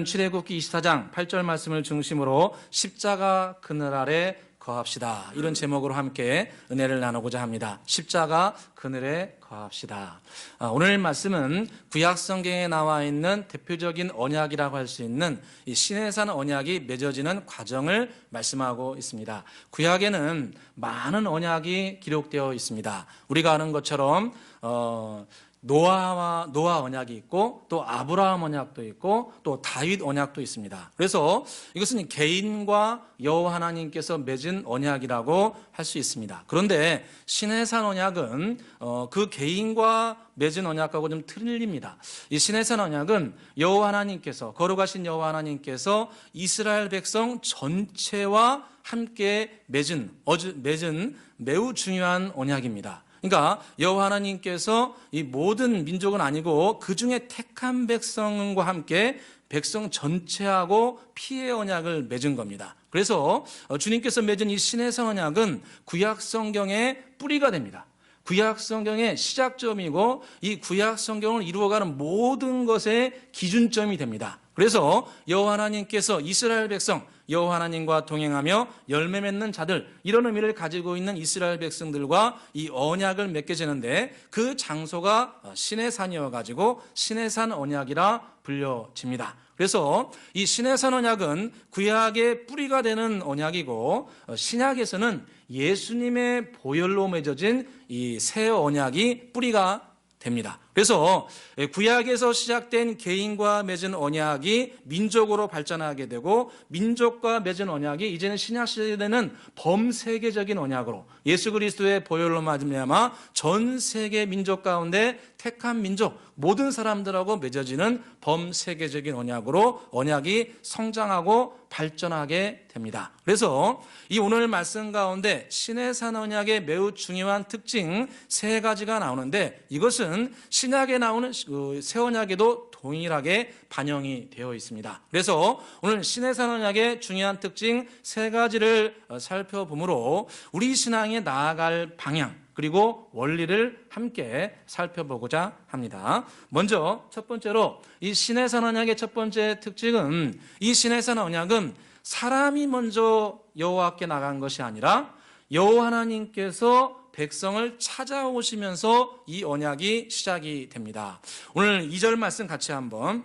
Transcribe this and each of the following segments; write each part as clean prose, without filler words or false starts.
출애굽기 24장 8절 말씀을 중심으로 십자가 그늘 아래 거합시다. 이런 제목으로 함께 은혜를 나누고자 합니다. 십자가 그늘에 거합시다. 오늘 말씀은 구약 성경에 나와 있는 대표적인 언약이라고 할 수 있는 이 시내산 언약이 맺어지는 과정을 말씀하고 있습니다. 구약에는 많은 언약이 기록되어 있습니다. 우리가 아는 것처럼 노아 언약이 있고 또 아브라함 언약도 있고 또 다윗 언약도 있습니다. 그래서 이것은 개인과 여호와 하나님께서 맺은 언약이라고 할 수 있습니다. 그런데 시내산 언약은 그 개인과 맺은 언약하고 좀 틀립니다. 이 시내산 언약은 여호와 하나님께서 거룩하신 여호와 하나님께서 이스라엘 백성 전체와 함께 맺은 매우 중요한 언약입니다. 그러니까 여호와 하나님께서 이 모든 민족은 아니고 그 중에 택한 백성과 함께 백성 전체하고 피의 언약을 맺은 겁니다. 그래서 주님께서 맺은 이 시내산 언약은 구약 성경의 뿌리가 됩니다. 구약 성경의 시작점이고 이 구약 성경을 이루어가는 모든 것의 기준점이 됩니다. 그래서 여호와 하나님께서 이스라엘 백성 여호와 하나님과 동행하며 열매 맺는 자들, 이런 의미를 가지고 있는 이스라엘 백성들과 이 언약을 맺게 되는데 그 장소가 시내산이어 가지고 시내산 언약이라 불려집니다. 그래서 이 시내산 언약은 구약의 뿌리가 되는 언약이고 신약에서는 예수님의 보혈로 맺어진 이 새 언약이 뿌리가 됩니다. 그래서 구약에서 시작된 개인과 맺은 언약이 민족으로 발전하게 되고 민족과 맺은 언약이 이제는 신약 시대는 범세계적인 언약으로 예수 그리스도의 보혈로 말미암아 전 세계 민족 가운데 택한 민족 모든 사람들하고 맺어지는 범세계적인 언약으로 언약이 성장하고 발전하게 됩니다. 그래서 이 오늘 말씀 가운데 시내산 언약의 매우 중요한 특징 세 가지가 나오는데 이것은 신약에 나오는 새 언약에도 동일하게 반영이 되어 있습니다. 그래서 오늘 시내산 언약의 중요한 특징 세 가지를 살펴보므로 우리 신앙에 나아갈 방향 그리고 원리를 함께 살펴보고자 합니다. 먼저 첫 번째로 이 시내산 언약의 첫 번째 특징은 이 시내산 언약은 사람이 먼저 여호와께 나간 것이 아니라 여호와 하나님께서 백성을 찾아오시면서 이 언약이 시작이 됩니다. 오늘 2절 말씀 같이 한번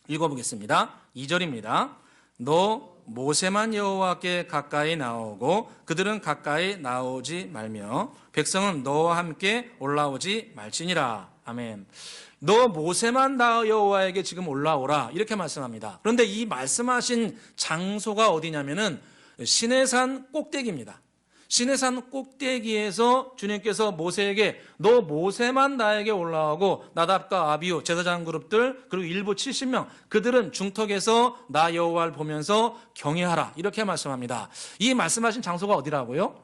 읽어보겠습니다. 2절입니다. 너 모세만 여호와께 가까이 나오고 그들은 가까이 나오지 말며 백성은 너와 함께 올라오지 말지니라. 아멘. 너 모세만 나 여호와에게 지금 올라오라 이렇게 말씀합니다. 그런데 이 말씀하신 장소가 어디냐면은 시내산 꼭대기입니다. 시내산 꼭대기에서 주님께서 모세에게 너 모세만 나에게 올라오고 나답과 아비후 제사장 그룹들 그리고 일부 70명 그들은 중턱에서 나 여호와를 보면서 경외하라 이렇게 말씀합니다. 이 말씀하신 장소가 어디라고요?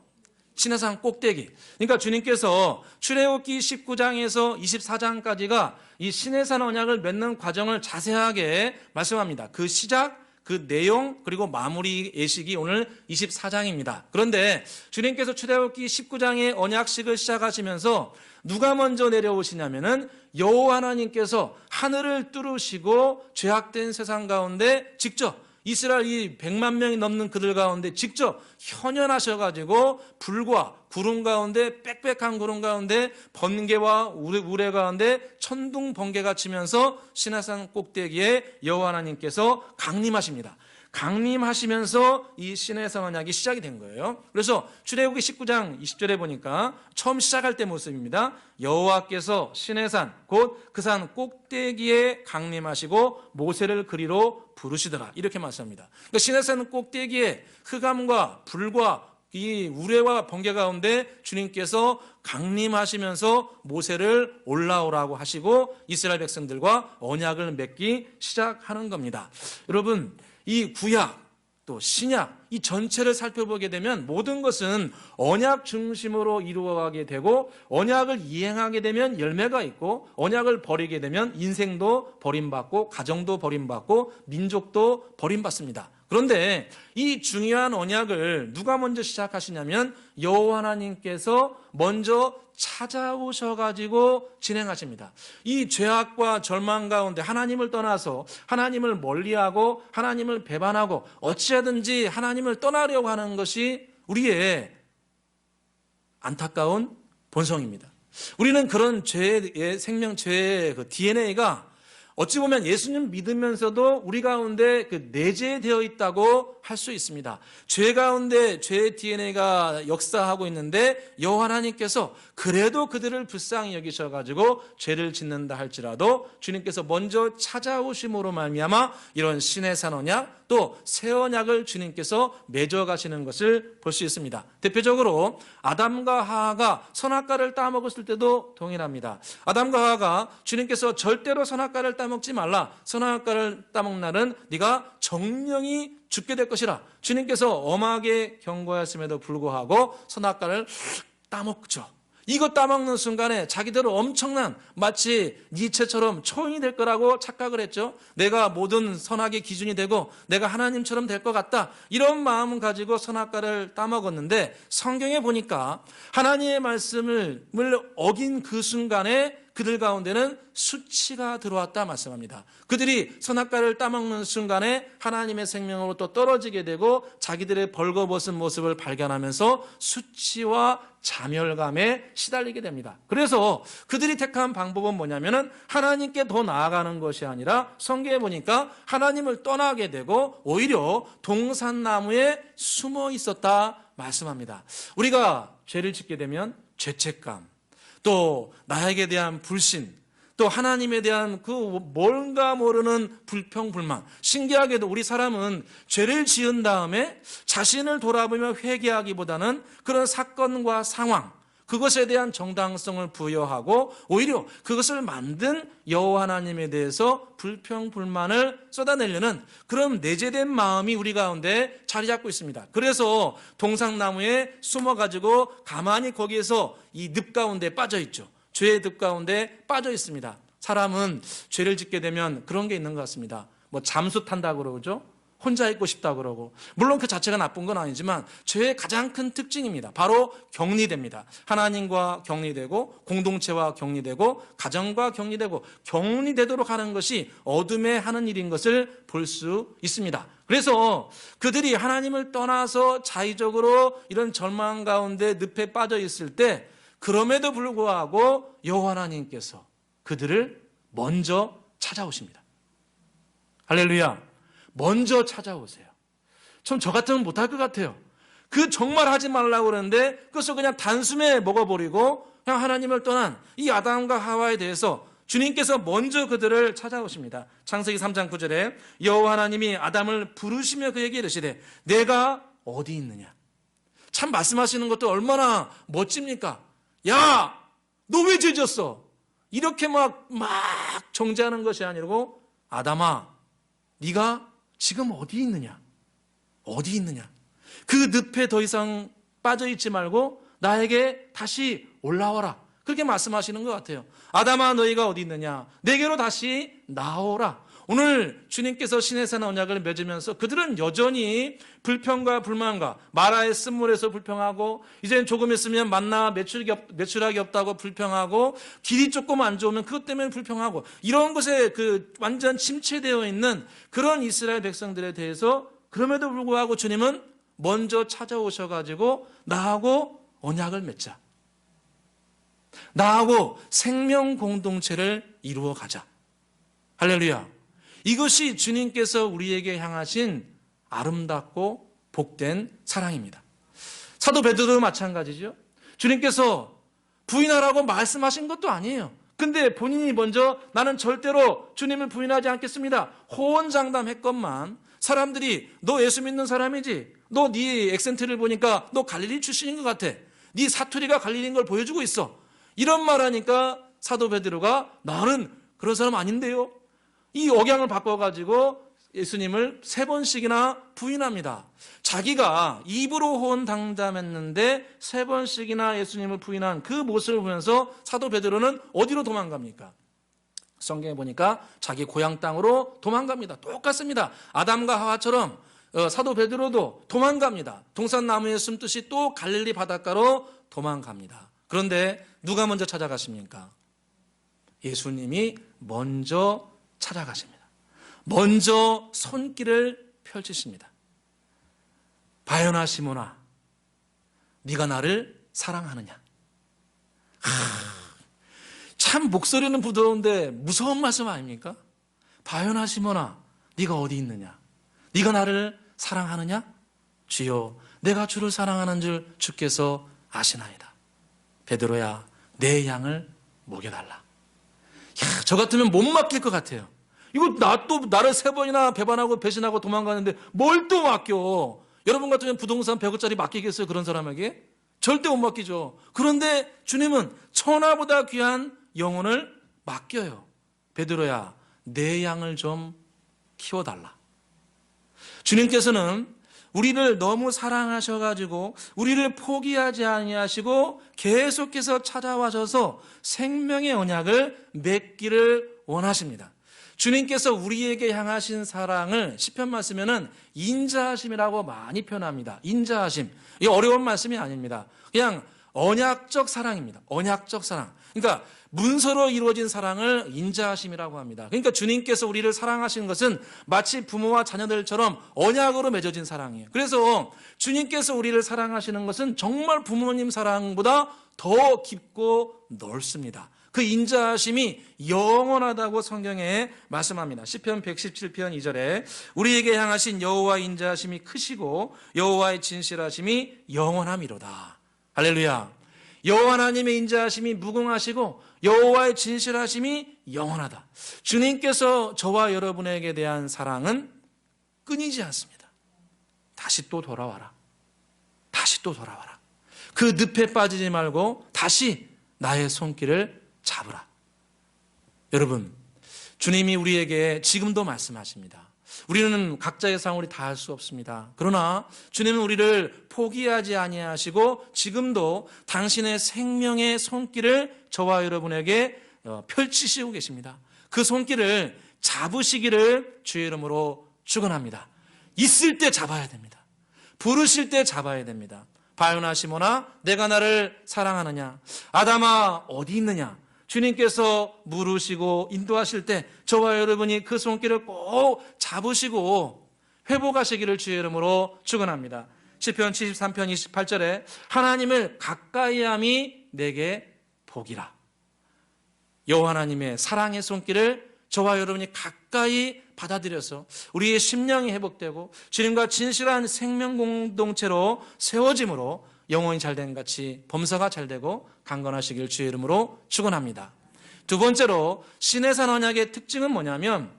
시내산 꼭대기. 그러니까 주님께서 출애굽기 19장에서 24장까지가 이 시내산 언약을 맺는 과정을 자세하게 말씀합니다. 그 시작 그 내용 그리고 마무리 예식이 오늘 24장입니다. 그런데 주님께서 출애굽기 19장의 언약식을 시작하시면서 누가 먼저 내려오시냐면은 여호와 하나님께서 하늘을 뚫으시고 죄악된 세상 가운데 직접 이스라엘 이 100만 명이 넘는 그들 가운데 직접 현현하셔가지고 불과 구름 가운데 빽빽한 구름 가운데 번개와 우레 가운데 천둥 번개가 치면서 시내산 꼭대기에 여호와 하나님께서 강림하십니다. 강림하시면서 이 시내산 언약이 시작이 된 거예요. 그래서 출애굽기 19장 20절에 보니까 처음 시작할 때 모습입니다. 여호와께서 시내산 곧 그 산 꼭대기에 강림하시고 모세를 그리로 부르시더라 이렇게 말씀합니다. 그러니까 시내산 꼭대기에 흑암과 불과 이 우레와 번개 가운데 주님께서 강림하시면서 모세를 올라오라고 하시고 이스라엘 백성들과 언약을 맺기 시작하는 겁니다. 여러분 이 구약 또 신약 이 전체를 살펴보게 되면 모든 것은 언약 중심으로 이루어가게 되고, 언약을 이행하게 되면 열매가 있고, 언약을 버리게 되면 인생도 버림받고, 가정도 버림받고, 민족도 버림받습니다. 그런데 이 중요한 언약을 누가 먼저 시작하시냐면 여호와 하나님께서 먼저 찾아오셔가지고 진행하십니다. 이 죄악과 절망 가운데 하나님을 떠나서 하나님을 멀리하고 하나님을 배반하고 어찌하든지 하나님을 떠나려고 하는 것이 우리의 안타까운 본성입니다. 우리는 그런 죄의 생명체의 그 DNA가 어찌 보면 예수님 믿으면서도 우리 가운데 그 내재되어 있다고 할 수 있습니다. 죄 가운데 죄의 DNA가 역사하고 있는데 여호와 하나님께서 그래도 그들을 불쌍히 여기셔가지고 죄를 짓는다 할지라도 주님께서 먼저 찾아오심으로 말미암아 이런 신의 산 언약 또 새 언약을 주님께서 맺어가시는 것을 볼 수 있습니다. 대표적으로 아담과 하와가 선악과를 따먹었을 때도 동일합니다. 아담과 하와가 주님께서 절대로 선악과를 따먹지 말라, 선악과를 따먹는 날은 네가 정령이 죽게 될 것이라 주님께서 엄하게 경고하였음에도 불구하고 선악과를 따먹죠. 이거 따먹는 순간에 자기들은 엄청난 마치 니체처럼 초인이 될 거라고 착각을 했죠. 내가 모든 선악의 기준이 되고 내가 하나님처럼 될 것 같다, 이런 마음을 가지고 선악과를 따먹었는데 성경에 보니까 하나님의 말씀을 어긴 그 순간에 그들 가운데는 수치가 들어왔다 말씀합니다. 그들이 선악과를 따먹는 순간에 하나님의 생명으로 또 떨어지게 되고 자기들의 벌거벗은 모습을 발견하면서 수치와 자멸감에 시달리게 됩니다. 그래서 그들이 택한 방법은 뭐냐면은 하나님께 더 나아가는 것이 아니라 성경에 보니까 하나님을 떠나게 되고 오히려 동산나무에 숨어 있었다 말씀합니다. 우리가 죄를 짓게 되면 죄책감, 또 나에게 대한 불신, 또 하나님에 대한 그 뭔가 모르는 불평, 불만. 신기하게도 우리 사람은 죄를 지은 다음에 자신을 돌아보며 회개하기보다는 그런 사건과 상황, 그것에 대한 정당성을 부여하고 오히려 그것을 만든 여호와 하나님에 대해서 불평, 불만을 쏟아내려는 그런 내재된 마음이 우리 가운데 자리 잡고 있습니다. 그래서 동상나무에 숨어가지고 가만히 거기에서 이 늪 가운데 빠져 있죠. 죄의 늪 가운데 빠져 있습니다. 사람은 죄를 짓게 되면 그런 게 있는 것 같습니다. 뭐 잠수 탄다 그러죠. 혼자 있고 싶다 그러고, 물론 그 자체가 나쁜 건 아니지만 죄의 가장 큰 특징입니다. 바로 격리됩니다. 하나님과 격리되고 공동체와 격리되고 가정과 격리되고 격리되도록 하는 것이 어둠에 하는 일인 것을 볼 수 있습니다. 그래서 그들이 하나님을 떠나서 자의적으로 이런 절망 가운데 늪에 빠져 있을 때 그럼에도 불구하고 여호와 하나님께서 그들을 먼저 찾아오십니다. 할렐루야. 먼저 찾아오세요. 참 저 같으면 못할 것 같아요. 그 정말 하지 말라고 그러는데 그것을 그냥 단숨에 먹어버리고 그냥 하나님을 떠난 이 아담과 하와에 대해서 주님께서 먼저 그들을 찾아오십니다. 창세기 3장 9절에 여호와 하나님이 아담을 부르시며 그에게 이르시되 내가 어디 있느냐. 참 말씀하시는 것도 얼마나 멋집니까? 야, 너 왜 죄 졌어? 이렇게 막 정죄하는 것이 아니고 아담아, 네가 지금 어디 있느냐? 어디 있느냐? 그 늪에 더 이상 빠져있지 말고 나에게 다시 올라와라. 그렇게 말씀하시는 것 같아요. 아담아, 너희가 어디 있느냐? 내게로 다시 나오라. 오늘 주님께서 신의 산 언약을 맺으면서 그들은 여전히 불평과 불만과 마라의 쓴물에서 불평하고, 이제는 조금 있으면 만나 매출하기 없다고 불평하고, 길이 조금 안 좋으면 그것 때문에 불평하고, 이런 것에 그 완전 침체되어 있는 그런 이스라엘 백성들에 대해서 그럼에도 불구하고 주님은 먼저 찾아오셔가지고 나하고 언약을 맺자, 나하고 생명 공동체를 이루어 가자. 할렐루야. 이것이 주님께서 우리에게 향하신 아름답고 복된 사랑입니다. 사도 베드로도 마찬가지죠. 주님께서 부인하라고 말씀하신 것도 아니에요. 근데 본인이 먼저 나는 절대로 주님을 부인하지 않겠습니다, 호언장담했건만 사람들이 너 예수 믿는 사람이지? 너 네 액센트를 보니까 너 갈릴리 출신인 것 같아. 네 사투리가 갈릴리인 걸 보여주고 있어. 이런 말하니까 사도 베드로가 나는 그런 사람 아닌데요. 이 억양을 바꿔가지고 예수님을 3번씩이나 부인합니다. 자기가 입으로 호언장담했는데 3번씩이나 예수님을 부인한 그 모습을 보면서 사도 베드로는 어디로 도망갑니까? 성경에 보니까 자기 고향 땅으로 도망갑니다. 똑같습니다. 아담과 하와처럼 사도 베드로도 도망갑니다. 동산나무에 숨듯이 또 갈릴리 바닷가로 도망갑니다. 그런데 누가 먼저 찾아가십니까? 예수님이 먼저 찾아가십니다. 먼저 손길을 펼치십니다. 바요나 시몬아, 네가 나를 사랑하느냐? 참 목소리는 부드러운데 무서운 말씀 아닙니까? 바요나 시몬아, 네가 어디 있느냐? 네가 나를 사랑하느냐? 주여, 내가 주를 사랑하는 줄 주께서 아시나이다. 베드로야, 내 양을 먹여달라. 저 같으면 못 맡길 것 같아요. 이거 나를 3번이나 배반하고 배신하고 도망가는데 뭘 또 맡겨? 여러분 같으면 부동산 100억짜리 맡기겠어요? 그런 사람에게? 절대 못 맡기죠. 그런데 주님은 천하보다 귀한 영혼을 맡겨요. 베드로야, 내 양을 좀 키워달라. 주님께서는 우리를 너무 사랑하셔가지고 우리를 포기하지 아니하시고 계속해서 찾아와셔서 생명의 언약을 맺기를 원하십니다. 주님께서 우리에게 향하신 사랑을 시편 말씀에는 인자하심이라고 많이 표현합니다. 인자하심. 이게 어려운 말씀이 아닙니다. 그냥 언약적 사랑입니다. 언약적 사랑. 그러니까 문서로 이루어진 사랑을 인자하심이라고 합니다. 그러니까 주님께서 우리를 사랑하시는 것은 마치 부모와 자녀들처럼 언약으로 맺어진 사랑이에요. 그래서 주님께서 우리를 사랑하시는 것은 정말 부모님 사랑보다 더 깊고 넓습니다. 그 인자하심이 영원하다고 성경에 말씀합니다. 시편 117편 2절에 우리에게 향하신 여호와의 인자하심이 크시고 여호와의 진실하심이 영원함이로다. 할렐루야. 여호와 하나님의 인자하심이 무궁하시고 여호와의 진실하심이 영원하다. 주님께서 저와 여러분에게 대한 사랑은 끊이지 않습니다. 다시 또 돌아와라. 다시 또 돌아와라. 그 늪에 빠지지 말고 다시 나의 손길을 잡으라. 여러분, 주님이 우리에게 지금도 말씀하십니다. 우리는 각자의 상황을 다 할 수 없습니다. 그러나 주님은 우리를 포기하지 아니하시고 지금도 당신의 생명의 손길을 저와 여러분에게 펼치시고 계십니다. 그 손길을 잡으시기를 주의 이름으로 축원합니다. 있을 때 잡아야 됩니다. 부르실 때 잡아야 됩니다. 바요나 시몬아, 내가 나를 사랑하느냐? 아담아, 어디 있느냐? 주님께서 물으시고 인도하실 때 저와 여러분이 그 손길을 꼭 잡으시고 회복하시기를 주의 이름으로 축원합니다. 시편 73편 28절에 하나님을 가까이함이 내게 복이라. 여호와 하나님의 사랑의 손길을 저와 여러분이 가까이 받아들여서 우리의 심령이 회복되고 주님과 진실한 생명 공동체로 세워짐으로 영혼이 잘된 같이 범사가 잘되고 강건하시길 주의 이름으로 축원합니다. 두 번째로 시내산 언약의 특징은 뭐냐면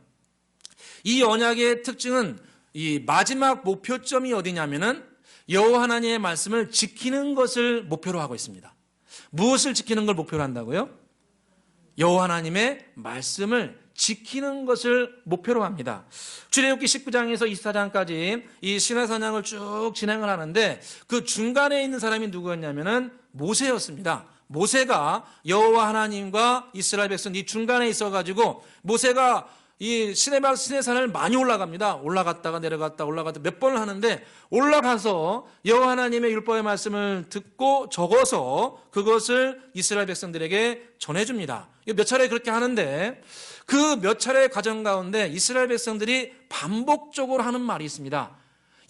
이 언약의 특징은 이 마지막 목표점이 어디냐면은 여호와 하나님의 말씀을 지키는 것을 목표로 하고 있습니다. 무엇을 지키는 걸 목표로 한다고요? 여호와 하나님의 말씀을 지키는 것을 목표로 합니다. 출애굽기 19장에서 24장까지 이 시내산양을 쭉 진행을 하는데 그 중간에 있는 사람이 누구였냐면은 모세였습니다. 모세가 여호와 하나님과 이스라엘 백성 이 중간에 있어가지고 모세가 이 시내산을 많이 올라갑니다. 올라갔다가 내려갔다 올라갔다 몇 번을 하는데 올라가서 여호와 하나님의 율법의 말씀을 듣고 적어서 그것을 이스라엘 백성들에게 전해줍니다. 몇 차례 그렇게 하는데 그 몇 차례의 과정 가운데 이스라엘 백성들이 반복적으로 하는 말이 있습니다.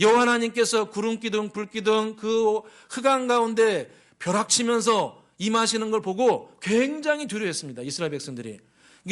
여호와 하나님께서 구름기둥 불기둥 그 흑암 가운데 벼락치면서 임하시는 걸 보고 굉장히 두려워했습니다. 이스라엘 백성들이.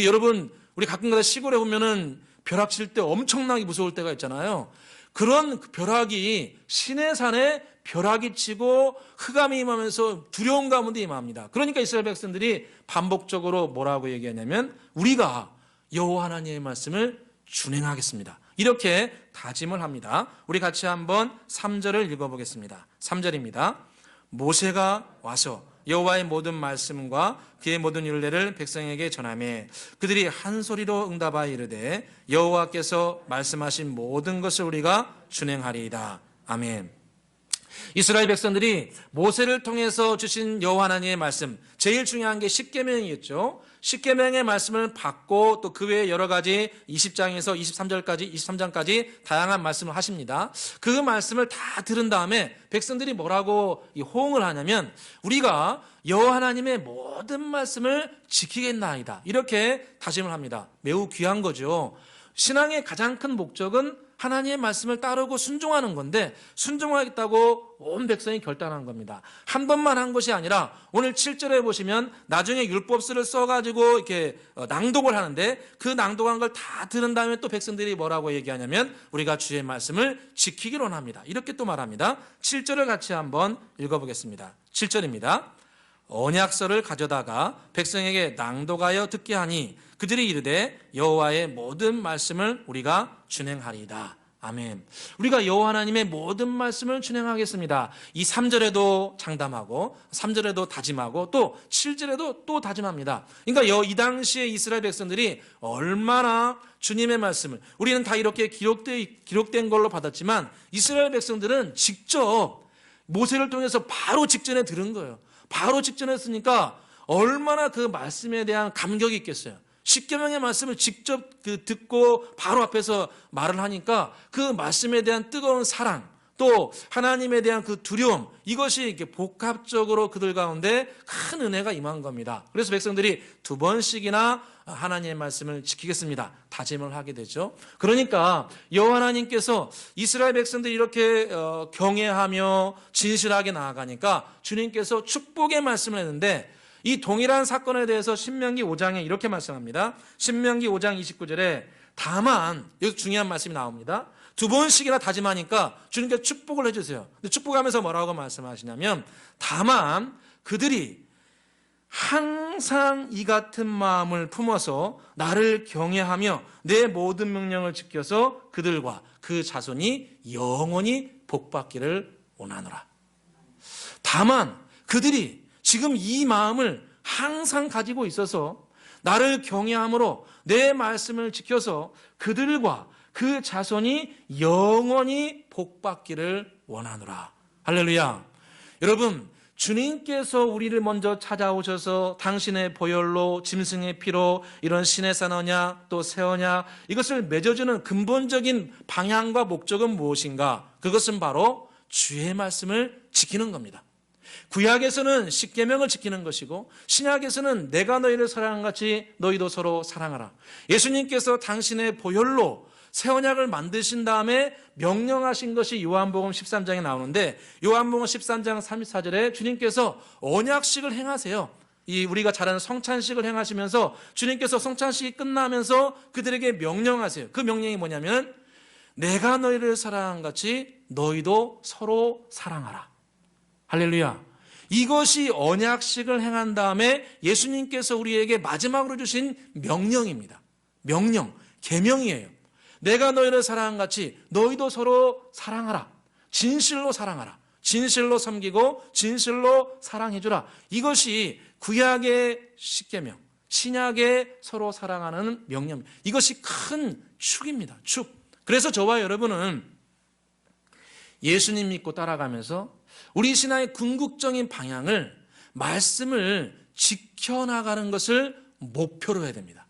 여러분 우리 가끔가다 시골에 보면은 벼락칠 때 엄청나게 무서울 때가 있잖아요. 그런 벼락이 시내산에 벼락이 치고 흑암이 임하면서 두려운 가운데 임합니다. 그러니까 이스라엘 백성들이 반복적으로 뭐라고 얘기하냐면 우리가 여호와 하나님의 말씀을 준행하겠습니다. 이렇게 다짐을 합니다. 우리 같이 한번 3절을 읽어보겠습니다. 3절입니다. 모세가 와서 여호와의 모든 말씀과 그의 모든 율례를 백성에게 전하매 그들이 한 소리로 응답하여 이르되 여호와께서 말씀하신 모든 것을 우리가 준행하리이다. 아멘. 이스라엘 백성들이 모세를 통해서 주신 여호와 하나님의 말씀, 제일 중요한 게 십계명이겠죠. 십계명의 말씀을 받고 또 그 외에 여러 가지 20장에서 23장까지 다양한 말씀을 하십니다. 그 말씀을 다 들은 다음에 백성들이 뭐라고 호응을 하냐면 우리가 여호와 하나님의 모든 말씀을 지키겠나이다. 이렇게 다짐을 합니다. 매우 귀한 거죠. 신앙의 가장 큰 목적은 하나님의 말씀을 따르고 순종하는 건데 순종하겠다고 온 백성이 결단한 겁니다. 한 번만 한 것이 아니라 오늘 7절에 보시면 나중에 율법서를 써가지고 이렇게 낭독을 하는데 그 낭독한 걸 다 들은 다음에 또 백성들이 뭐라고 얘기하냐면 우리가 주의 말씀을 지키기로 합니다. 이렇게 또 말합니다. 7절을 같이 한번 읽어보겠습니다. 7절입니다. 언약서를 가져다가 백성에게 낭독하여 듣게 하니 그들이 이르되 여호와의 모든 말씀을 우리가 준행하리이다. 아멘. 우리가 여호와 하나님의 모든 말씀을 준행하겠습니다. 이 3절에도 장담하고 3절에도 다짐하고 또 7절에도 또 다짐합니다. 그러니까 이 당시에 이스라엘 백성들이 얼마나 주님의 말씀을 우리는 다 이렇게 기록된 걸로 받았지만 이스라엘 백성들은 직접 모세를 통해서 바로 직전에 들은 거예요. 바로 직전에 했으니까 얼마나 그 말씀에 대한 감격이 있겠어요. 십계명의 말씀을 직접 듣고 바로 앞에서 말을 하니까 그 말씀에 대한 뜨거운 사랑 또 하나님에 대한 그 두려움 이것이 이렇게 복합적으로 그들 가운데 큰 은혜가 임한 겁니다. 그래서 백성들이 2번씩이나 하나님의 말씀을 지키겠습니다. 다짐을 하게 되죠. 그러니까 여호와 하나님께서 이스라엘 백성들이 이렇게 경외하며 진실하게 나아가니까 주님께서 축복의 말씀을 했는데 이 동일한 사건에 대해서 신명기 5장에 이렇게 말씀합니다. 신명기 5장 29절에 다만 여기서 중요한 말씀이 나옵니다. 2번씩이나 다짐하니까 주님께서 축복을 해주세요. 근데 축복하면서 뭐라고 말씀하시냐면 다만 그들이 항상 이 같은 마음을 품어서 나를 경외하며 내 모든 명령을 지켜서 그들과 그 자손이 영원히 복받기를 원하노라. 다만 그들이 지금 이 마음을 항상 가지고 있어서 나를 경외함으로 내 말씀을 지켜서 그들과 그 자손이 영원히 복받기를 원하노라. 할렐루야. 여러분, 주님께서 우리를 먼저 찾아오셔서 당신의 보혈로 짐승의 피로 이런 신의 산 언약 또 새 언약 이것을 맺어주는 근본적인 방향과 목적은 무엇인가? 그것은 바로 주의 말씀을 지키는 겁니다. 구약에서는 십계명을 지키는 것이고 신약에서는 내가 너희를 사랑한 같이 너희도 서로 사랑하라. 예수님께서 당신의 보혈로 새 언약을 만드신 다음에 명령하신 것이 요한복음 13장에 나오는데 요한복음 13장 34절에 주님께서 언약식을 행하세요. 우리가 잘 아는 성찬식을 행하시면서 주님께서 성찬식이 끝나면서 그들에게 명령하세요. 그 명령이 뭐냐면 내가 너희를 사랑한 같이 너희도 서로 사랑하라. 할렐루야. 이것이 언약식을 행한 다음에 예수님께서 우리에게 마지막으로 주신 명령입니다. 명령, 계명이에요. 내가 너희를 사랑한 같이 너희도 서로 사랑하라. 진실로 사랑하라. 진실로 섬기고 진실로 사랑해주라. 이것이 구약의 십계명, 신약의 서로 사랑하는 명령. 이것이 큰 축입니다. 축. 그래서 저와 여러분은 예수님 믿고 따라가면서 우리 신앙의 궁극적인 방향을 말씀을 지켜나가는 것을 목표로 해야 됩니다.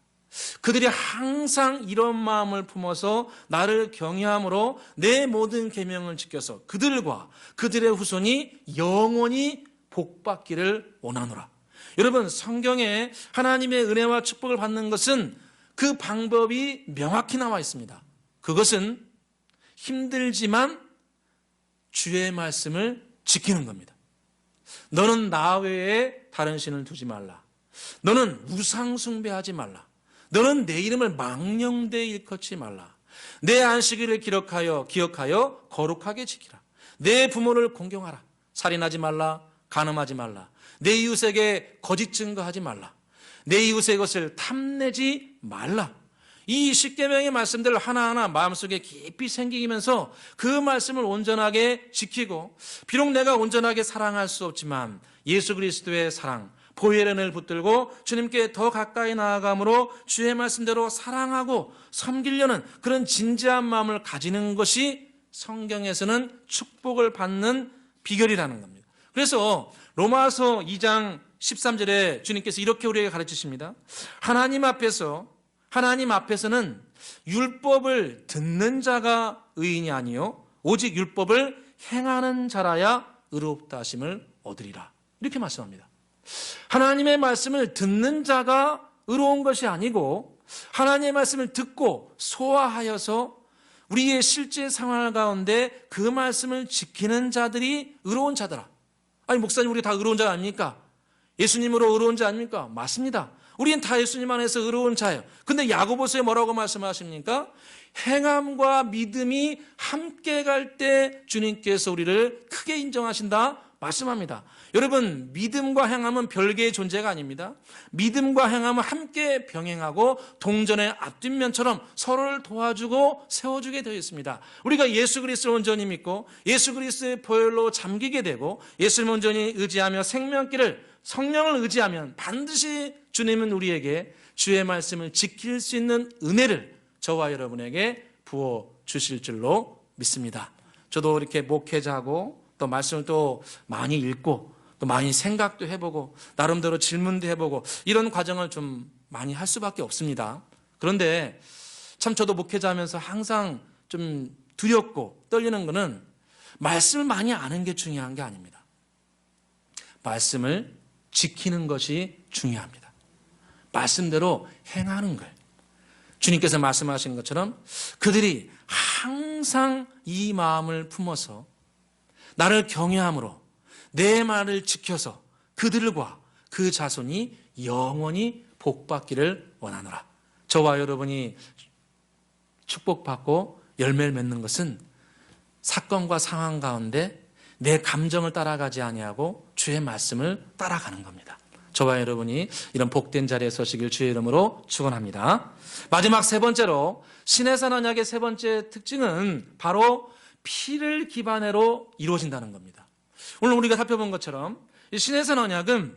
그들이 항상 이런 마음을 품어서 나를 경외함으로 내 모든 계명을 지켜서 그들과 그들의 후손이 영원히 복받기를 원하노라. 여러분, 성경에 하나님의 은혜와 축복을 받는 것은 그 방법이 명확히 나와 있습니다. 그것은 힘들지만 주의 말씀을 지키는 겁니다. 너는 나 외에 다른 신을 두지 말라. 너는 우상 숭배하지 말라. 너는 내 이름을 망령되이 일컫지 말라. 내 안식일을 기억하여 거룩하게 지키라. 내 부모를 공경하라. 살인하지 말라. 간음하지 말라. 내 이웃에게 거짓 증거하지 말라. 내 이웃의 것을 탐내지 말라. 이 십계명의 말씀들 하나하나 마음속에 깊이 생기면서 그 말씀을 온전하게 지키고 비록 내가 온전하게 사랑할 수 없지만 예수 그리스도의 사랑, 보혈연을 붙들고 주님께 더 가까이 나아감으로 주의 말씀대로 사랑하고 섬기려는 그런 진지한 마음을 가지는 것이 성경에서는 축복을 받는 비결이라는 겁니다. 그래서 로마서 2장 13절에 주님께서 이렇게 우리에게 가르치십니다. 하나님 앞에서는 율법을 듣는 자가 의인이 아니요 오직 율법을 행하는 자라야 의롭다 하심을 얻으리라. 이렇게 말씀합니다. 하나님의 말씀을 듣는 자가 의로운 것이 아니고 하나님의 말씀을 듣고 소화하여서 우리의 실제 생활 가운데 그 말씀을 지키는 자들이 의로운 자더라. 아니 목사님 우리 다 의로운 자 아닙니까? 예수님으로 의로운 자 아닙니까? 맞습니다. 우리는 다 예수님 안에서 의로운 자예요. 근데 야고보서에 뭐라고 말씀하십니까? 행함과 믿음이 함께 갈 때 주님께서 우리를 크게 인정하신다 말씀합니다. 여러분 믿음과 행함은 별개의 존재가 아닙니다. 믿음과 행함은 함께 병행하고 동전의 앞뒷면처럼 서로를 도와주고 세워주게 되어 있습니다. 우리가 예수 그리스도를 온전히 믿고 예수 그리스도의 보혈로 잠기게 되고 예수님을 온전히 의지하며 생명길을 성령을 의지하면 반드시 주님은 우리에게 주의 말씀을 지킬 수 있는 은혜를 저와 여러분에게 부어주실 줄로 믿습니다. 저도 이렇게 목회자하고 또 말씀을 또 많이 읽고 또 많이 생각도 해보고 나름대로 질문도 해보고 이런 과정을 좀 많이 할 수밖에 없습니다. 그런데 참 저도 목회자하면서 항상 좀 두렵고 떨리는 거는 말씀을 많이 아는 게 중요한 게 아닙니다. 말씀을 지키는 것이 중요합니다. 말씀대로 행하는 거예요. 주님께서 말씀하신 것처럼 그들이 항상 이 마음을 품어서 나를 경외함으로 내 말을 지켜서 그들과 그 자손이 영원히 복받기를 원하노라. 저와 여러분이 축복받고 열매를 맺는 것은 사건과 상황 가운데 내 감정을 따라가지 아니하고 주의 말씀을 따라가는 겁니다. 저와 여러분이 이런 복된 자리에 서시길 주의 이름으로 축원합니다. 마지막 세 번째로 신해산 언약의 세 번째 특징은 바로 피를 기반으로 이루어진다는 겁니다. 오늘 우리가 살펴본 것처럼 이 신해산 언약은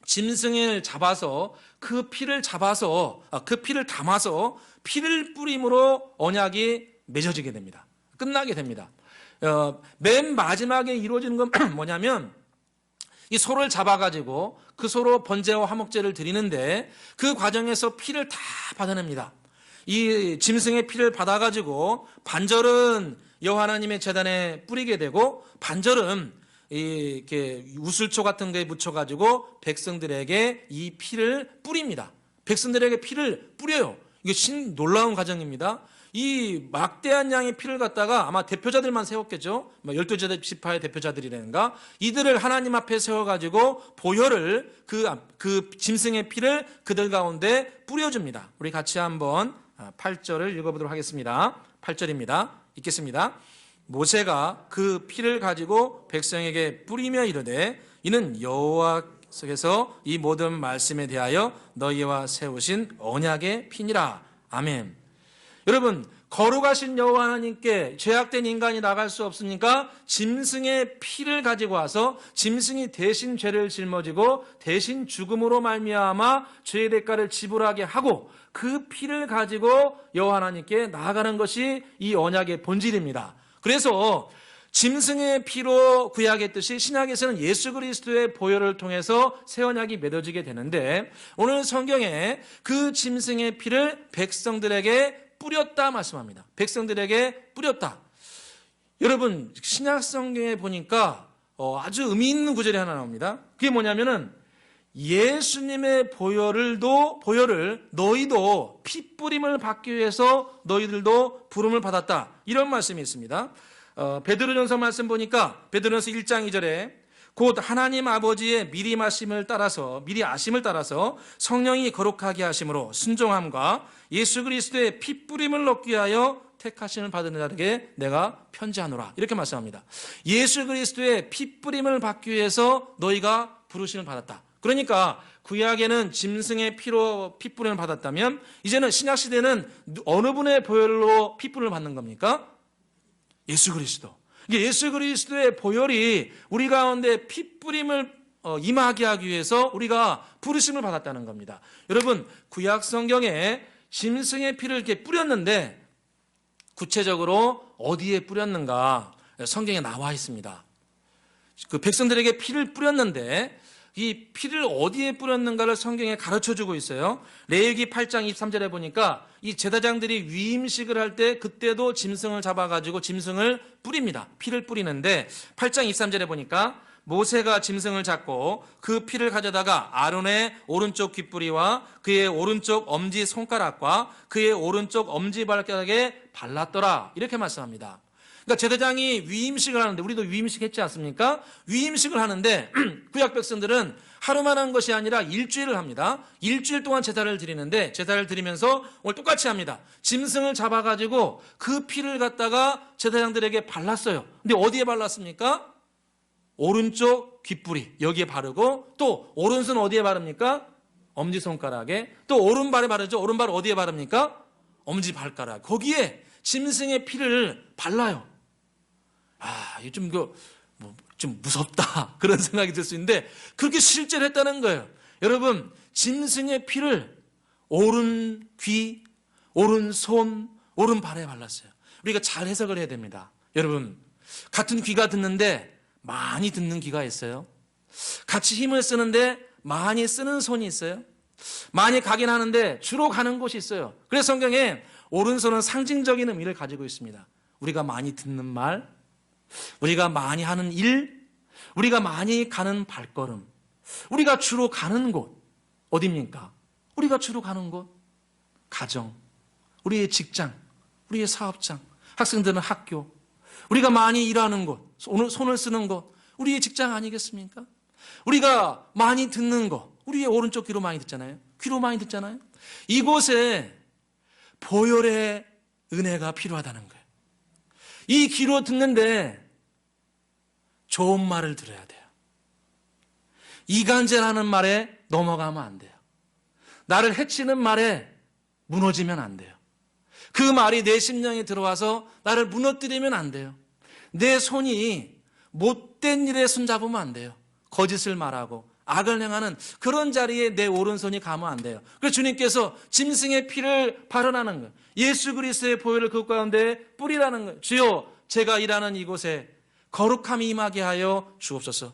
짐승을 잡아서 그 피를 담아서 피를 뿌림으로 언약이 맺어지게 됩니다. 끝나게 됩니다. 맨 마지막에 이루어지는 건 뭐냐면 이 소를 잡아가지고 그 소로 번제와 화목제를 드리는데 그 과정에서 피를 다 받아냅니다. 이 짐승의 피를 받아가지고 반절은 여호와 하나님의 제단에 뿌리게 되고 반절은 이렇게 우슬초 같은 거에 묻혀가지고 백성들에게 이 피를 뿌립니다. 백성들에게 피를 뿌려요. 이게 놀라운 과정입니다. 이 막대한 양의 피를 갖다가 아마 대표자들만 세웠겠죠. 12지파의 대표자들이라든가 이들을 하나님 앞에 세워가지고 보혈을 그 짐승의 피를 그들 가운데 뿌려줍니다. 우리 같이 한번 8절을 읽어보도록 하겠습니다. 8절입니다. 읽겠습니다. 모세가 그 피를 가지고 백성에게 뿌리며 이르되 이는 여호와께서 이 모든 말씀에 대하여 너희와 세우신 언약의 피니라. 아멘. 여러분 거룩하신 여호와 하나님께 죄악된 인간이 나갈 수 없으니까 짐승의 피를 가지고 와서 짐승이 대신 죄를 짊어지고 대신 죽음으로 말미암아 죄의 대가를 지불하게 하고 그 피를 가지고 여호와 하나님께 나아가는 것이 이 언약의 본질입니다. 그래서 짐승의 피로 구약했듯이 신약에서는 예수 그리스도의 보혈을 통해서 새 언약이 맺어지게 되는데 오늘 성경에 그 짐승의 피를 백성들에게 뿌렸다 말씀합니다. 백성들에게 뿌렸다. 여러분 신약 성경에 보니까 아주 의미 있는 구절이 하나 나옵니다. 그게 뭐냐면은 예수님의 보혈을 너희도 피 뿌림을 받기 위해서 너희들도 부름을 받았다. 이런 말씀이 있습니다. 베드로전서 말씀 보니까 베드로전서 1장 2절에 곧 하나님 아버지의 미리 아심을 따라서 성령이 거룩하게 하심으로 순종함과 예수 그리스도의 피 뿌림을 얻기 위하여 택하심을 받은 자에게 내가 편지하노라. 이렇게 말씀합니다. 예수 그리스도의 피 뿌림을 받기 위해서 너희가 부르심을 받았다. 그러니까 구약에는 짐승의 피로 피 뿌림을 받았다면 이제는 신약 시대는 어느 분의 보혈로 피 뿌림을 받는 겁니까? 예수 그리스도. 예수 그리스도의 보혈이 우리 가운데 피 뿌림을 임하게 하기 위해서 우리가 부르심을 받았다는 겁니다. 여러분, 구약 성경에 짐승의 피를 이렇게 뿌렸는데 구체적으로 어디에 뿌렸는가 성경에 나와 있습니다. 그 백성들에게 피를 뿌렸는데 이 피를 어디에 뿌렸는가를 성경에 가르쳐주고 있어요. 레위기 8장 23절에 보니까 이 제사장들이 위임식을 할 때 그때도 짐승을 잡아가지고 짐승을 뿌립니다. 피를 뿌리는데 8장 23절에 보니까 모세가 짐승을 잡고 그 피를 가져다가 아론의 오른쪽 귓부리와 그의 오른쪽 엄지 손가락과 그의 오른쪽 엄지 발가락에 발랐더라, 이렇게 말씀합니다. 그러니까 제사장이 위임식을 하는데, 우리도 위임식 했지 않습니까? 위임식을 하는데 구약 백성들은 하루만 한 것이 아니라 일주일을 합니다. 일주일 동안 제사를 드리는데 제사를 드리면서 오늘 똑같이 합니다. 짐승을 잡아가지고 그 피를 갖다가 제사장들에게 발랐어요. 근데 어디에 발랐습니까? 오른쪽 귓부리 여기에 바르고, 또 오른손 어디에 바릅니까? 엄지손가락에. 또 오른발에 바르죠. 오른발 어디에 바릅니까? 엄지발가락. 거기에 짐승의 피를 발라요. 이거 좀 무섭다 그런 생각이 들 수 있는데 그렇게 실제로 했다는 거예요. 여러분, 짐승의 피를 오른 귀, 오른 손, 오른 발에 발랐어요. 우리가 잘 해석을 해야 됩니다. 여러분, 같은 귀가 듣는데 많이 듣는 귀가 있어요. 같이 힘을 쓰는데 많이 쓰는 손이 있어요. 많이 가긴 하는데 주로 가는 곳이 있어요. 그래서 성경에 오른손은 상징적인 의미를 가지고 있습니다. 우리가 많이 듣는 말, 우리가 많이 하는 일, 우리가 많이 가는 발걸음, 우리가 주로 가는 곳 어디입니까? 우리가 주로 가는 곳, 가정, 우리의 직장, 우리의 사업장, 학생들은 학교, 우리가 많이 일하는 곳, 손을 쓰는 곳, 우리의 직장 아니겠습니까? 우리가 많이 듣는 곳, 우리의 오른쪽 귀로 많이 듣잖아요. 귀로 많이 듣잖아요. 이곳에 보혈의 은혜가 필요하다는 거예요. 이 귀로 듣는데 좋은 말을 들어야 돼요. 이간질하는 말에 넘어가면 안 돼요. 나를 해치는 말에 무너지면 안 돼요. 그 말이 내 심령에 들어와서 나를 무너뜨리면 안 돼요. 내 손이 못된 일에 손잡으면 안 돼요. 거짓을 말하고 악을 행하는 그런 자리에 내 오른손이 가면 안 돼요. 그래서 주님께서 짐승의 피를 발언하는 거예요. 예수 그리스도의 보혈을 그 가운데 뿌리라는 거예요. 주여, 제가 일하는 이곳에 거룩함이 임하게 하여 주옵소서.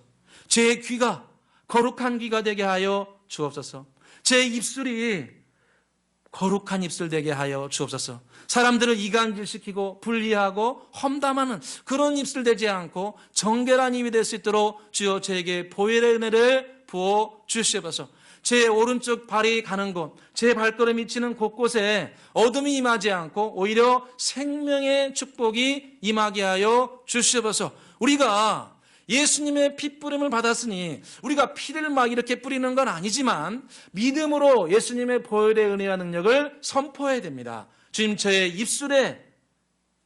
제 귀가 거룩한 귀가 되게 하여 주옵소서. 제 입술이 거룩한 입술 되게 하여 주옵소서. 사람들을 이간질시키고 분리하고 험담하는 그런 입술 되지 않고 정결한 입이 될 수 있도록 주여 저에게 보혈의 은혜를 부어 주시옵소서. 제 오른쪽 발이 가는 곳, 제 발걸음이 치는 곳곳에 어둠이 임하지 않고 오히려 생명의 축복이 임하게 하여 주시옵소서. 우리가 예수님의 핏부림을 받았으니 우리가 피를 막 이렇게 뿌리는 건 아니지만 믿음으로 예수님의 보혈의 은혜와 능력을 선포해야 됩니다. 주님, 저의 입술에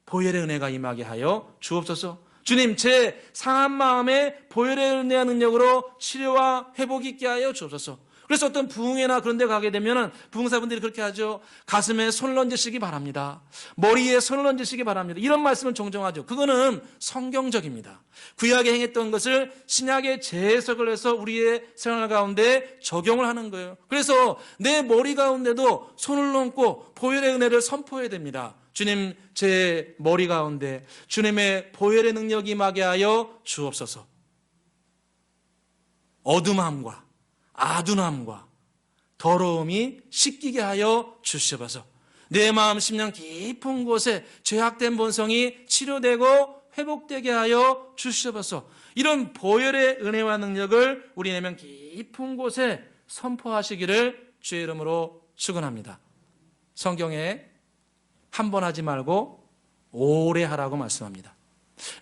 보혈의 은혜가 임하게 하여 주옵소서. 주님, 제 상한 마음에 보혈의 은혜와 능력으로 치료와 회복이 있게 하여 주옵소서. 그래서 어떤 부흥회나 그런 데 가게 되면 부흥사분들이 그렇게 하죠. 가슴에 손을 얹으시기 바랍니다. 머리에 손을 얹으시기 바랍니다. 이런 말씀을 종종 하죠. 그거는 성경적입니다. 구약에 행했던 것을 신약에 재해석을 해서 우리의 생활 가운데 적용을 하는 거예요. 그래서 내 머리 가운데도 손을 얹고 보혈의 은혜를 선포해야 됩니다. 주님, 제 머리 가운데 주님의 보혈의 능력이 임하게 하여 주옵소서. 어둠함과 아둔함과 더러움이 씻기게 하여 주시옵소서. 내 마음 심령 깊은 곳에 죄악된 본성이 치료되고 회복되게 하여 주시옵소서. 이런 보혈의 은혜와 능력을 우리 내면 깊은 곳에 선포하시기를 주의 이름으로 축원합니다. 성경에 한 번 하지 말고 오래 하라고 말씀합니다.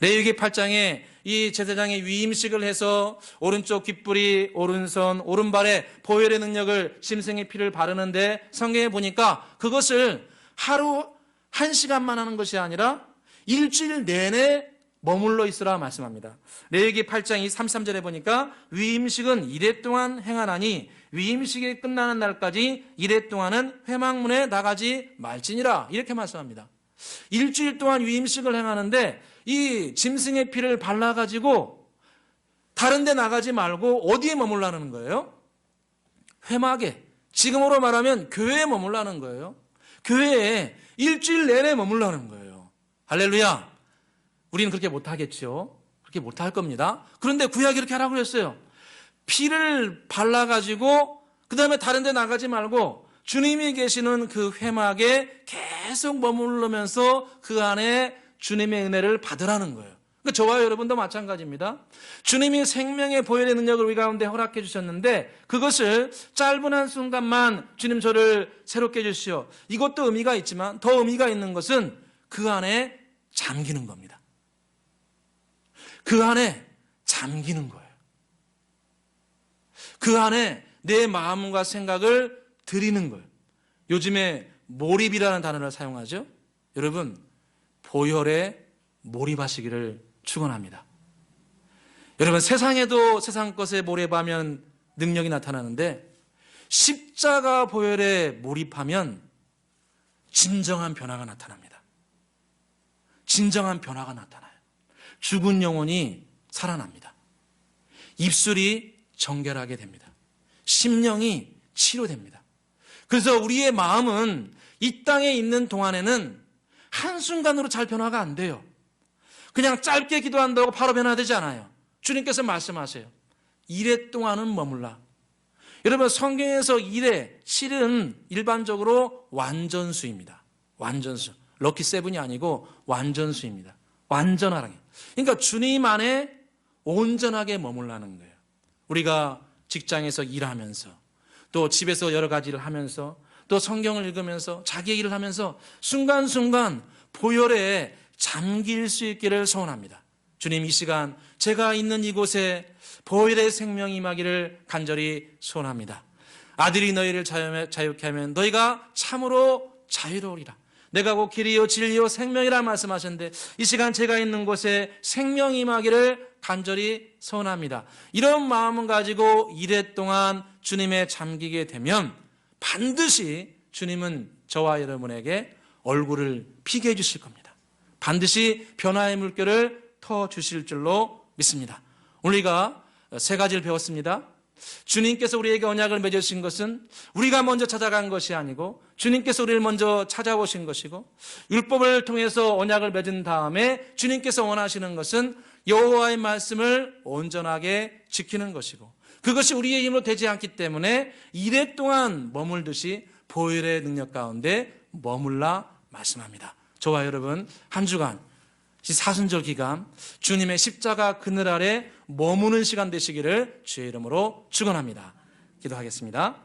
레위기 8장에 이 제사장의 위임식을 해서 오른쪽 귓불이, 오른손, 오른발에 보혈의 능력을 짐승의 피를 바르는데 성경에 보니까 그것을 하루 1시간만 하는 것이 아니라 일주일 내내 머물러 있으라 말씀합니다. 레위기 8장 33절에 보니까 위임식은 이래 동안 행하나니 위임식이 끝나는 날까지 이래 동안은 회막문에 나가지 말지니라, 이렇게 말씀합니다. 일주일 동안 위임식을 행하는데 이 짐승의 피를 발라가지고 다른 데 나가지 말고 어디에 머물라는 거예요? 회막에, 지금으로 말하면 교회에 머물라는 거예요. 교회에 일주일 내내 머물라는 거예요. 할렐루야. 우리는 그렇게 못하겠죠. 그렇게 못할 겁니다. 그런데 구약이 이렇게 하라고 그랬어요. 피를 발라가지고 그 다음에 다른 데 나가지 말고 주님이 계시는 그 회막에 계속 머무르면서 그 안에 주님의 은혜를 받으라는 거예요. 그러니까 저와 여러분도 마찬가지입니다. 주님이 생명의 보혈의 능력을 우리 가운데 허락해 주셨는데 그것을 짧은 한순간만 주님 저를 새롭게 해주시오. 이것도 의미가 있지만 더 의미가 있는 것은 그 안에 잠기는 겁니다. 그 안에 잠기는 거예요. 그 안에 내 마음과 생각을 드리는 거예요. 요즘에 몰입이라는 단어를 사용하죠. 여러분, 보혈에 몰입하시기를 축원합니다. 여러분, 세상에도 세상 것에 몰입하면 능력이 나타나는데 십자가 보혈에 몰입하면 진정한 변화가 나타납니다. 진정한 변화가 나타나요. 죽은 영혼이 살아납니다. 입술이 정결하게 됩니다. 심령이 치료됩니다. 그래서 우리의 마음은 이 땅에 있는 동안에는 한순간으로 잘 변화가 안 돼요. 그냥 짧게 기도한다고 바로 변화되지 않아요. 주님께서 말씀하세요. 이래 동안은 머물라. 여러분, 성경에서 이래, 실은 일반적으로 완전수입니다. 완전수. 럭키 세븐이 아니고 완전수입니다. 완전하게. 그러니까 주님 안에 온전하게 머물라는 거예요. 우리가 직장에서 일하면서 또 집에서 여러 가지를 하면서 또 성경을 읽으면서 자기의 일을 하면서 순간순간 보혈에 잠길 수 있기를 소원합니다. 주님, 이 시간 제가 있는 이곳에 보혈의 생명이 임하기를 간절히 소원합니다. 아들이 너희를 자유케 하면 너희가 참으로 자유로우리라. 내가 곧 길이요 진리요 생명이라 말씀하셨는데 이 시간 제가 있는 곳에 생명이 임하기를 간절히 소원합니다. 이런 마음을 가지고 이래 동안 주님에 잠기게 되면 반드시 주님은 저와 여러분에게 얼굴을 피게 해주실 겁니다. 반드시 변화의 물결을 터주실 줄로 믿습니다. 오늘 우리가 세 가지를 배웠습니다. 주님께서 우리에게 언약을 맺으신 것은 우리가 먼저 찾아간 것이 아니고 주님께서 우리를 먼저 찾아오신 것이고, 율법을 통해서 언약을 맺은 다음에 주님께서 원하시는 것은 여호와의 말씀을 온전하게 지키는 것이고, 그것이 우리의 힘으로 되지 않기 때문에 이래 동안 머물듯이 보혈의 능력 가운데 머물라 말씀합니다. 저와 여러분 한 주간 사순절 기간 주님의 십자가 그늘 아래 머무는 시간 되시기를 주의 이름으로 축원합니다. 기도하겠습니다.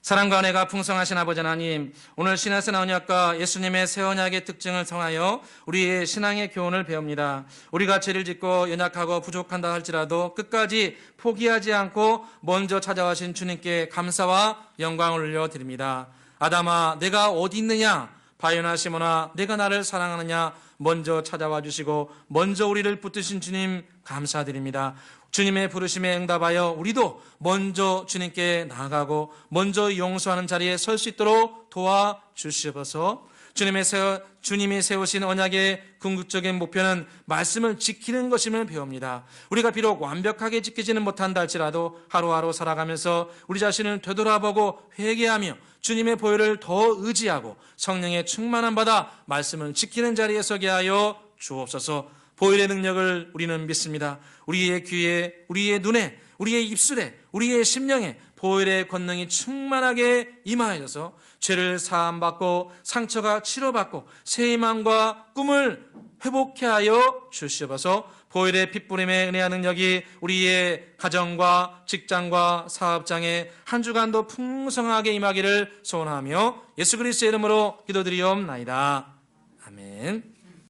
사랑과 은혜가 풍성하신 아버지 하나님, 오늘 신하신 언약과 예수님의 새 언약의 특징을 통하여 우리의 신앙의 교훈을 배웁니다. 우리가 죄를 짓고 연약하고 부족한다 할지라도 끝까지 포기하지 않고 먼저 찾아와신 주님께 감사와 영광을 올려드립니다. 아담아, 내가 어디 있느냐? 바요나 시몬아, 내가 나를 사랑하느냐? 먼저 찾아와 주시고 먼저 우리를 붙드신 주님 감사드립니다. 주님의 부르심에 응답하여 우리도 먼저 주님께 나아가고 먼저 용서하는 자리에 설 수 있도록 도와주시옵소서. 주님이 세우신 언약의 궁극적인 목표는 말씀을 지키는 것임을 배웁니다. 우리가 비록 완벽하게 지키지는 못한다 할지라도 하루하루 살아가면서 우리 자신을 되돌아보고 회개하며 주님의 보혈을 더 의지하고 성령의 충만함 받아 말씀을 지키는 자리에 서게 하여 주옵소서. 보혈의 능력을 우리는 믿습니다. 우리의 귀에, 우리의 눈에, 우리의 입술에, 우리의 심령에 보혈의 권능이 충만하게 임하여서 죄를 사함받고 상처가 치료받고 새 희망과 꿈을 회복케 하여 주시옵소서. 보혈의 핏부림의 은혜와 능력이 우리의 가정과 직장과 사업장에 한 주간도 풍성하게 임하기를 소원하며 예수 그리스도의 이름으로 기도드리옵나이다. 아멘.